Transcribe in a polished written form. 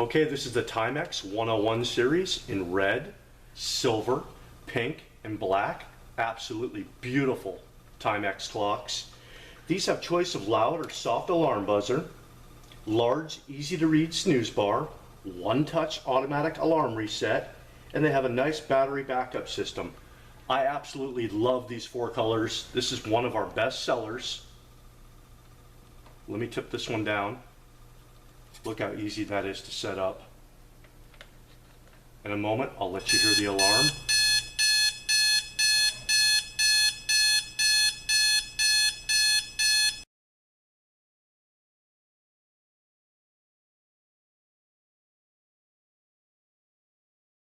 Okay, this is the Timex 101 series in red, silver, pink, and black. Absolutely beautiful Timex clocks. These have choice of loud or soft alarm buzzer, large, easy to read snooze bar, one-touch automatic alarm reset, and they have a nice battery backup system. I absolutely love these four colors. This is one of our best sellers. Let me tip this one down. Look how easy that is to set up. In a moment, I'll let you hear the alarm.